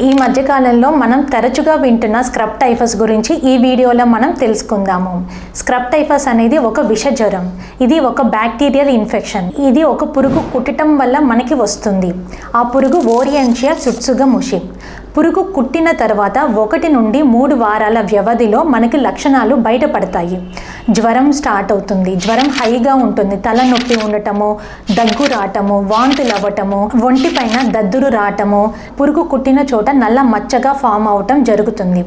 ఈ మధ్యకాలంలో మనం తరచుగా వింటున్న స్క్రబ్ టైఫస్ గురించి ఈ వీడియోలో మనం తెలుసుకుందాము. స్క్రబ్ టైఫస్ అనేది ఒక విష జ్వరం. ఇది ఒక బ్యాక్టీరియల్ ఇన్ఫెక్షన్. ఇది ఒక పురుగు కుట్టడం వల్ల మనకి వస్తుంది. ఆ పురుగు ఓరియంటియా సుట్సుగముషి. పురుగు కుట్టిన తర్వాత 1 నుండి 3 వారాల వ్యవధిలో మనకి లక్షణాలు బయటపడతాయి. జ్వరం స్టార్ట్ అవుతుంది. జ్వరం హైగా ఉంటుంది. తలనొప్పి ఉండటము, దగ్గు రావటము, వాంతులు అవ్వటము, ఒంటిపైన దద్దురు రావటము, పురుగు కుట్టిన చోట నల్ల మచ్చగా ఫామ్ అవటం జరుగుతుంది.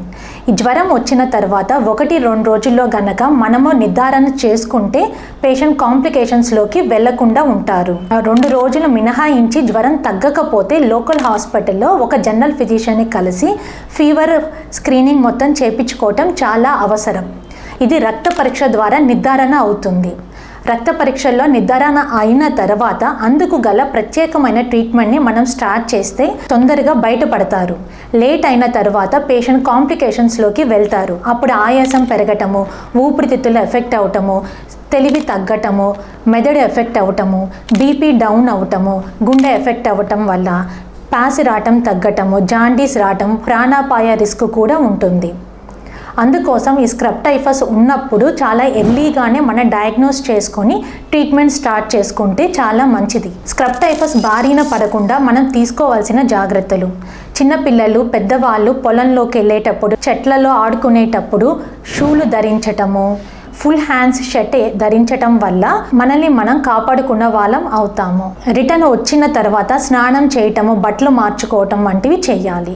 ఈ జ్వరం వచ్చిన తర్వాత 1-2 రోజుల్లో గనక మనము నిర్ధారణ చేసుకుంటే పేషెంట్ కాంప్లికేషన్స్లోకి వెళ్లకుండా ఉంటారు. 2 రోజులు మినహాయించి జ్వరం తగ్గకపోతే లోకల్ హాస్పిటల్లో ఒక జనరల్ ఫిజిషియన్ని కలిసి ఫీవర్ స్క్రీనింగ్ మొత్తం చేయించుకోవటం చాలా అవసరం. ఇది రక్త పరీక్ష ద్వారా నిర్ధారణ అవుతుంది. రక్త పరీక్షల్లో నిర్ధారణ అయిన తర్వాత అందుకు గల ప్రత్యేకమైన ట్రీట్మెంట్ని మనం స్టార్ట్ చేస్తే తొందరగా బయటపడతారు. లేట్ అయిన తర్వాత పేషెంట్ కాంప్లికేషన్స్లోకి వెళ్తారు. అప్పుడు ఆయాసం పెరగటము, ఊపిరితిత్తులు ఎఫెక్ట్ అవటము, తెలివి తగ్గటము, మెదడు ఎఫెక్ట్ అవటము, బీపీ డౌన్ అవటము, గుండె ఎఫెక్ట్ అవ్వటం వల్ల పాసి రావటం తగ్గటము, జాండీస్ రావటం, ప్రాణాపాయ రిస్క్ కూడా ఉంటుంది. అందుకోసం ఈ స్క్రబ్ టైఫస్ ఉన్నప్పుడు చాలా ఎర్లీగానే మనం డయాగ్నోస్ చేసుకొని ట్రీట్మెంట్ స్టార్ట్ చేసుకుంటే చాలా మంచిది. స్క్రబ్ టైఫస్ బారిన పడకుండా మనం తీసుకోవాల్సిన జాగ్రత్తలు. చిన్నపిల్లలు, పెద్దవాళ్ళు పొలంలోకి వెళ్ళేటప్పుడు, చెట్లలో ఆడుకునేటప్పుడు షూలు ధరించటము, ఫుల్ హ్యాండ్స్ షర్ట్ ధరించటం వల్ల మనల్ని మనం కాపాడుకున్న వాళ్ళం అవుతాము. రిటర్న్ వచ్చిన తర్వాత స్నానం చేయటము, బట్టలు మార్చుకోవటం వంటివి చేయాలి.